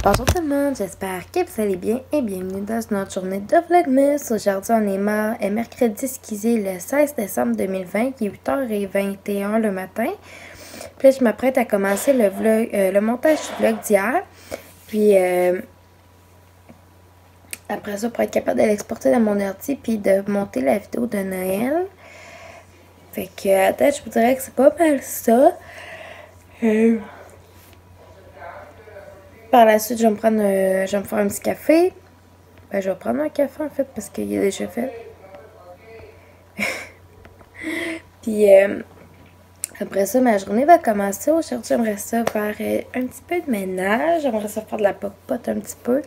Bonjour tout le monde, j'espère que vous allez bien et bienvenue dans une autre journée de Vlogmas. Aujourd'hui on est mercredi skisé le 16 décembre 2020, il est 8h21 le matin. Puis là je m'apprête à commencer le montage du vlog d'hier. Puis après ça pour être capable de l'exporter dans mon ordi puis de monter la vidéo de Noël. Fait que à tête je vous dirais que c'est pas mal ça. Par la suite, je vais me faire un petit café. Ben, je vais prendre un café en fait parce qu'il est déjà fait. Puis après ça, ma journée va commencer. Aujourd'hui, j'aimerais ça faire un petit peu de ménage. J'aimerais ça faire de la popote un petit peu.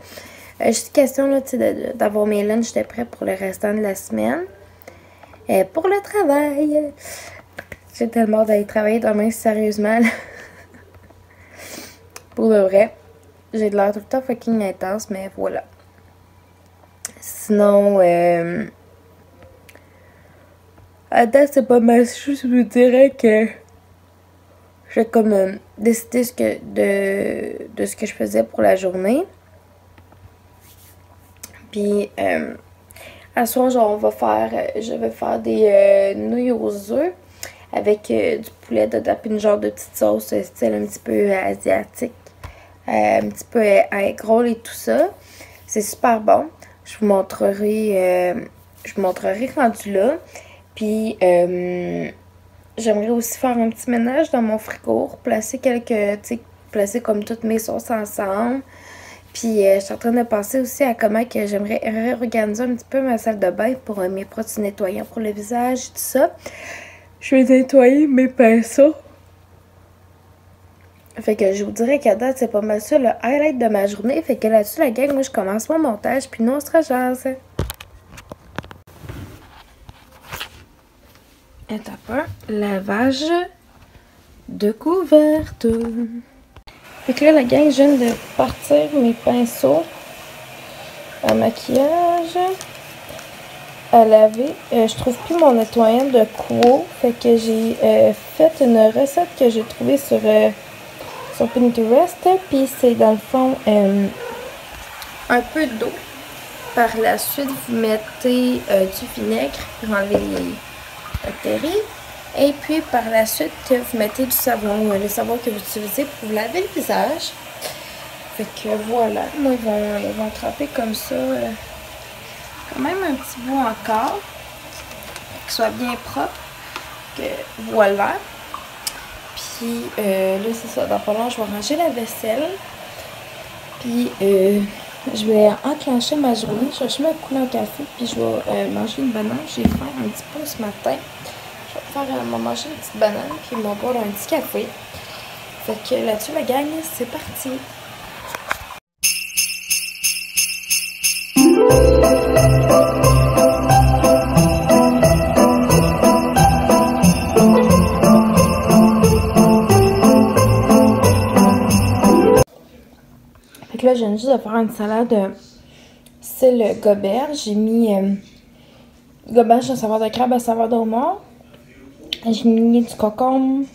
Juste question là, d'avoir mes lunchs de prêt pour le restant de la semaine. Pour le travail. J'ai tellement hâte d'aller travailler demain, sérieusement. Pour de vrai. J'ai de l'air tout le temps fucking intense, mais voilà. Sinon, à date, c'est pas mal. Je vous dirais que j'ai comme décidé de ce que je faisais pour la journée. Puis, à ce soir, genre, je vais faire des nouilles aux œufs avec du poulet dedans, puis une genre de petite sauce style un petit peu asiatique. Un petit peu egg roll et tout ça. C'est super bon. Je vous montrerai rendu là. Puis j'aimerais aussi faire un petit ménage dans mon frigo. Placer placer comme toutes mes sauces ensemble. Puis je suis en train de penser aussi à comment que j'aimerais réorganiser un petit peu ma salle de bain pour mes produits nettoyants pour le visage et tout ça. Je vais nettoyer mes pinceaux. Fait que je vous dirais qu'à date, c'est pas mal ça le highlight de ma journée. Fait que là-dessus, la gang, moi, je commence mon montage. Puis nous, on se rejase. Étape 1, lavage de couverte. Fait que là, la gang, je viens de partir mes pinceaux à maquillage, à laver. Je trouve plus mon nettoyant de Quo. Fait que j'ai fait une recette que j'ai trouvée sur Pinterest, puis c'est dans le fond un peu d'eau. Par la suite, vous mettez du vinaigre pour enlever les bactéries. Et puis par la suite, vous mettez du savon, le savon que vous utilisez pour vous laver le visage. Fait que voilà, moi ils vont tremper comme ça, quand même un petit bout encore, pour qu'il soit bien propre. Que voilà. Puis là, c'est ça. Dans pas long, je vais ranger la vaisselle. Puis je vais enclencher ma journée. Je vais juste me couler un café. Puis je vais manger une banane. J'ai faim un petit peu ce matin. Je vais manger une petite banane. Puis me boire un petit café. Fait que là-dessus, la gang, c'est parti. Là, je viens juste de faire une salade style gobert. J'ai mis goberge à saveur de crabe à saveur de homard. J'ai mis du concombre.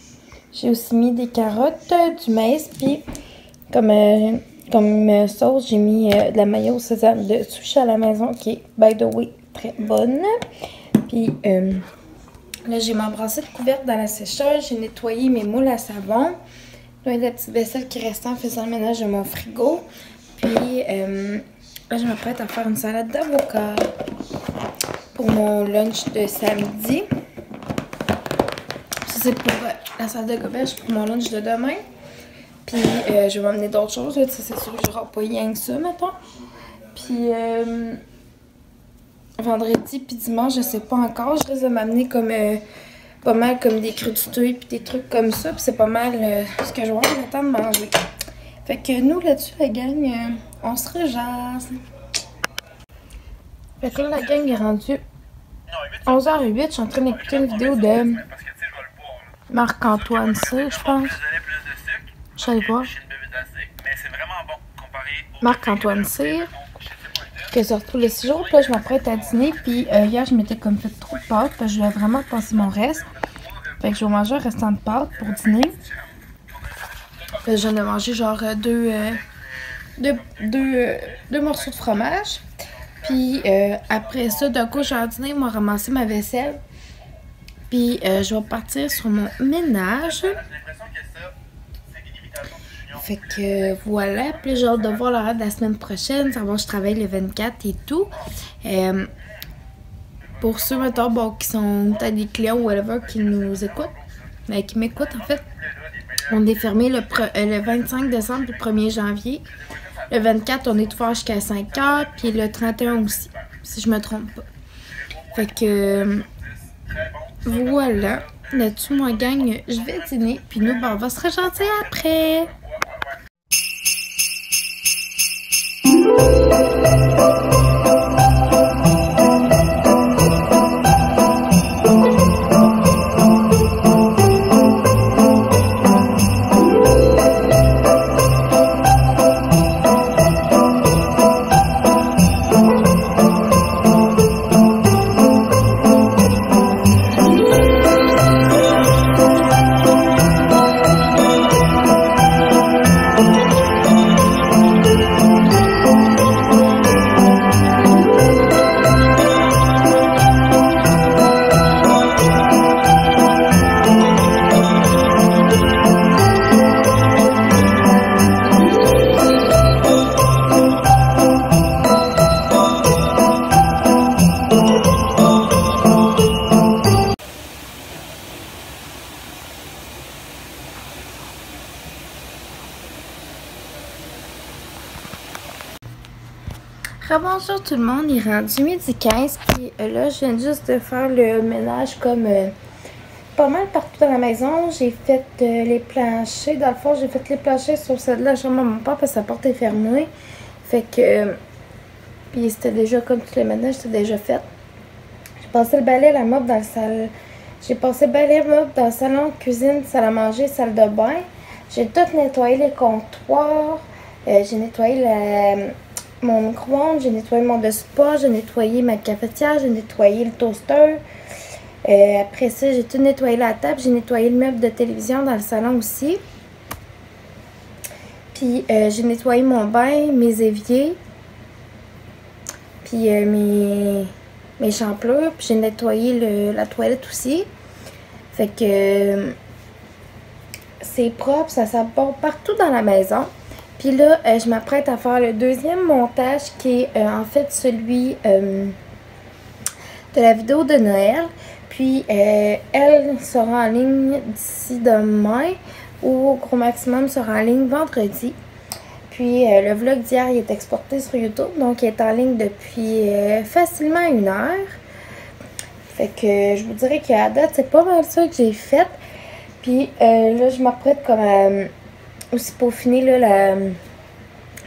J'ai aussi mis des carottes, du maïs. Puis, comme sauce, j'ai mis de la mayo au sésame de sushi à la maison qui est, by the way, très bonne. Puis, là, j'ai m'embrassé de couverte dans la sécheuse. J'ai nettoyé mes moules à savon. Là, la petite vaisselle qui restait en faisant le ménage de mon frigo. Puis là, je m'apprête à faire une salade d'avocat pour mon lunch de samedi. Ça, c'est pour la salade de goberge pour mon lunch de demain. Puis je vais m'amener d'autres choses. C'est sûr que je n'aurai pas rien que ça, mettons. Puis vendredi puis dimanche, je sais pas encore. Je risque de m'amener comme pas mal comme des crudités puis des trucs comme ça. Puis c'est pas mal ce que je vais avoir le temps de manger. Fait que nous, là-dessus, la gang, on se rejase. Fait que là, la gang est rendue 11h08. Je suis en train d'écouter une vidéo de Marc-Antoine Cyr, je pense. Je sais pas. Marc-Antoine Cyr, qui est sorti tous les 6 jours. Puis là, je m'apprête à dîner. Puis hier, je m'étais comme fait trop de pâtes. Parce que je voulais vraiment passer mon reste. Fait que je vais manger un restant de pâtes pour dîner. Je viens de manger genre deux deux morceaux de fromage. Puis après ça, d'un coup, jardiner, m'a ramassé ma vaisselle. Puis je vais partir sur mon ménage. Fait que voilà. Puis j'ai hâte de voir l'horaire de la semaine prochaine. Savoir je travaille le 24 et tout. Pour ceux, mettons, bon, qui sont peut-être des clients ou whatever qui nous écoutent, mais qui m'écoutent en fait, on est fermé le 25 décembre et le 1er janvier. Le 24, on est ouvert jusqu'à 5 h, puis le 31 aussi, si je me trompe pas. Fait que voilà. Là-dessus, moi, gang, je vais dîner, puis nous, ben, on va se regentil après. Bonjour tout le monde, il est rendu 12h15, puis là je viens juste de faire le ménage comme pas mal partout dans la maison. J'ai fait les planchers, dans le fond j'ai fait les planchers sur celle de la chambre à mon père parce que sa porte est fermée. Fait que, puis c'était déjà comme tout le ménage, c'était déjà fait. J'ai passé le balai, la mop dans le salon. J'ai passé le balai, mop dans le salon, cuisine, salle à manger, salle de bain. J'ai tout nettoyé les comptoirs, j'ai nettoyé mon micro-ondes, j'ai nettoyé mon dessus-de-poids, j'ai nettoyé ma cafetière, j'ai nettoyé le toaster. Après ça, j'ai tout nettoyé la table, j'ai nettoyé le meuble de télévision dans le salon aussi. Puis j'ai nettoyé mon bain, mes éviers, puis mes champlures, puis j'ai nettoyé la toilette aussi. Fait que c'est propre, ça s'apporte partout dans la maison. Puis là, je m'apprête à faire le deuxième montage qui est en fait celui de la vidéo de Noël. Puis elle sera en ligne d'ici demain ou au gros maximum sera en ligne vendredi. Puis le vlog d'hier il est exporté sur YouTube, donc il est en ligne depuis facilement 1 heure. Fait que je vous dirais qu'à date, c'est pas mal ça que j'ai fait. Puis là, je m'apprête comme à aussi peaufiner là,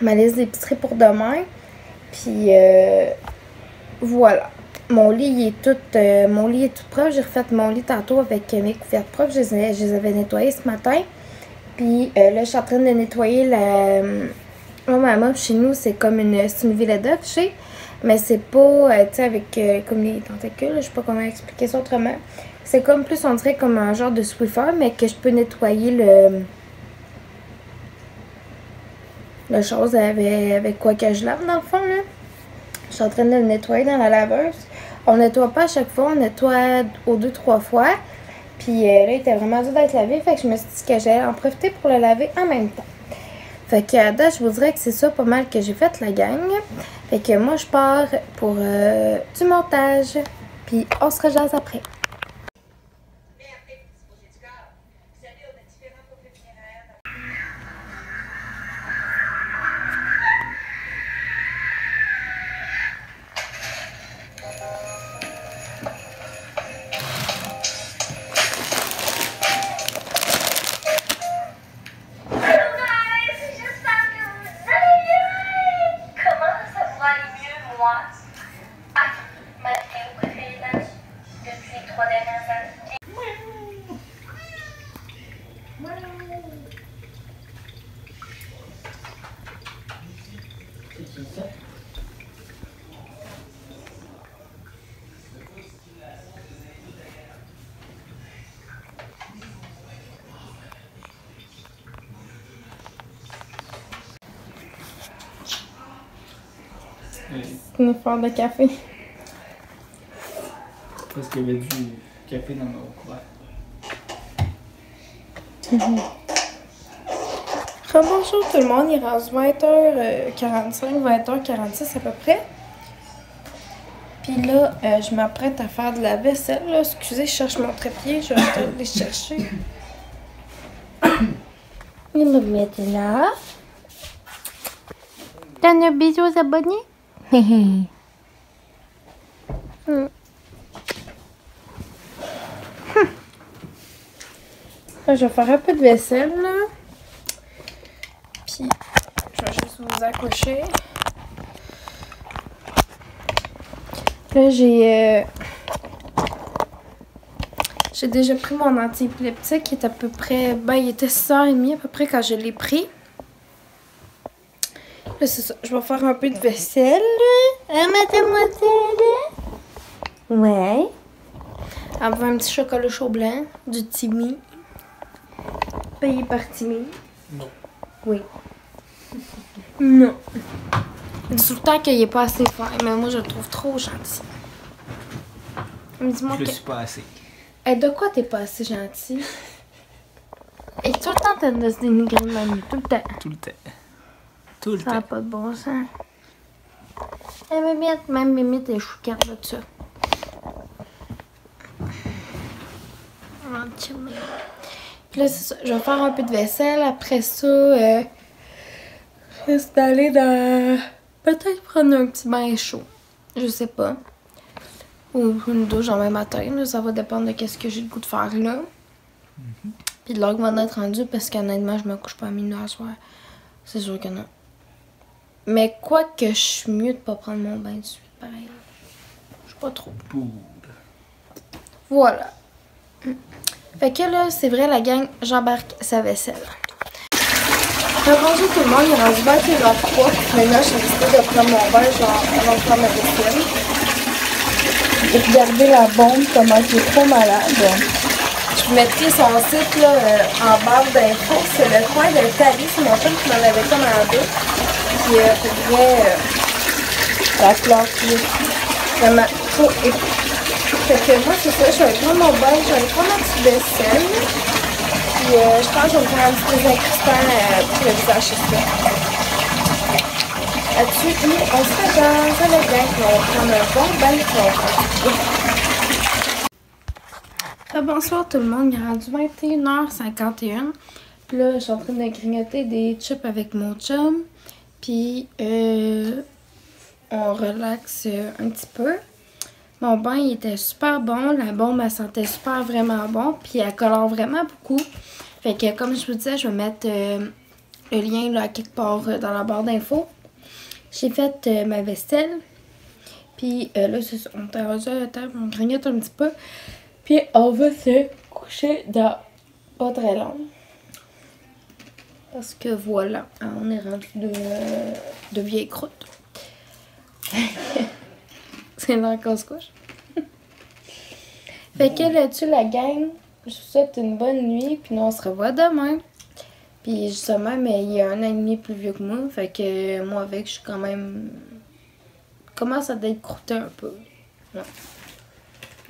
ma liste d'épicerie pour demain. Puis voilà. Mon lit il est tout propre. J'ai refait mon lit tantôt avec mes couvertes propres. Je les avais nettoyés ce matin. Puis là, je suis en train de nettoyer ma mop chez nous, c'est comme une villadoc, je sais. Mais c'est pas, tu sais, avec comme les tentacules. Je sais pas comment expliquer ça autrement. C'est comme plus, on dirait comme un genre de Swiffer, mais que je peux nettoyer la chose avec quoi que je lave dans le fond là. Je suis en train de le nettoyer dans la laveuse. On nettoie pas à chaque fois, on nettoie aux 2-3 fois. Puis là, il était vraiment dur d'être lavé, fait que je me suis dit que j'allais en profiter pour le laver en même temps. Fait que à date, je vous dirais que c'est ça pas mal que j'ai fait la gang. Fait que moi, je pars pour du montage. Puis on se rejase après. Oui. C'est une affaire de café. Parce qu'il y avait du café dans mon couvert. Bonjour tout le monde, il est rendu 20h45, 20h46 à peu près. Puis là, je m'apprête à faire de la vaisselle. Là. Excusez, je cherche mon trépied, je vais aller chercher. Il me met là. Donne un bisou aux abonnés. Là, je vais faire un peu de vaisselle, là. Puis, je vais juste vous accoucher. Là, j'ai déjà pris mon anti-épileptique qui est à peu près... Ben, il était 6h30 à peu près quand je l'ai pris. Là, c'est ça. Je vais faire un peu de vaisselle. Hein, mademoiselle? Ouais. Elle me veut un petit chocolat chaud blanc, du Timmy. Payé par Timmy. Non. Oui. Non. Il dit tout le temps qu'il est pas assez fin, mais moi je le trouve trop gentil. Dis-moi Je que... le suis pas assez. Hey, de quoi t'es pas assez gentil? Et tout le temps t'as de se dénigrer de mamie, tout le temps. Tout le temps. Tout le Ça n'a temps. pas de bon sens. Elle me met même Mimi tes chouquettes de ça. Puis là, c'est ça. Je vais faire un peu de vaisselle. Après ça, je vais aller dans... Peut-être prendre un petit bain chaud. Je sais pas. Ou une douche en même matin. Là. Ça va dépendre de ce que j'ai le goût de faire là. Puis de l'heure que va être rendu parce qu'honnêtement, je me couche pas à minuit à soir. C'est sûr que non. Mais quoi que je suis mieux de pas prendre mon bain de suite, pareil. Je sais pas trop. Voilà. Fait que là, c'est vrai, la gang, j'embarque sa vaisselle. Bonjour tout le monde, il est rendu 21h03. Maintenant, j'ai décidé de prendre mon bain, genre, avant de faire ma vaisselle. Et regardez la bombe, comment elle est trop malade. Je vous mettrai son site là, en barre d'infos. C'est le coin de Thalys, c'est mon chum qui m'en avait commandé. Puis, pour vrai, la fleur qui est vraiment trop épique. Fait que moi, c'est ça, je vais prendre mon bol, je vais aller prendre ma petite vaisselle. Puis je pense que je vais me faire un petit désincrustant pour le visage, c'est ça. Là-dessus, on se fait dans la gang, puis on va prendre un bon bain, puis on va bonsoir tout le monde, il est rendu 21h51. Puis là, je suis en train de grignoter des chips avec mon chum. Puis on relaxe un petit peu. Mon bain, il était super bon. La bombe, elle sentait super vraiment bon. Puis elle colore vraiment beaucoup. Fait que, comme je vous disais, je vais mettre le lien là, quelque part dans la barre d'infos. J'ai fait ma vaisselle. Puis là, c'est ça. On est rendu à la table, on grignote un petit peu. Puis on va se coucher dans pas très long. Parce que voilà, on est rendu de vieilles croûtes. C'est là qu'on se couche. Fait que là-dessus, la gang, je vous souhaite une bonne nuit. Puis nous, on se revoit demain. Puis justement, mais il y a 1 an et demi plus vieux que moi. Fait que moi, avec, je suis quand même... commence à être croûtée un peu. Ouais.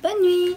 Bonne nuit!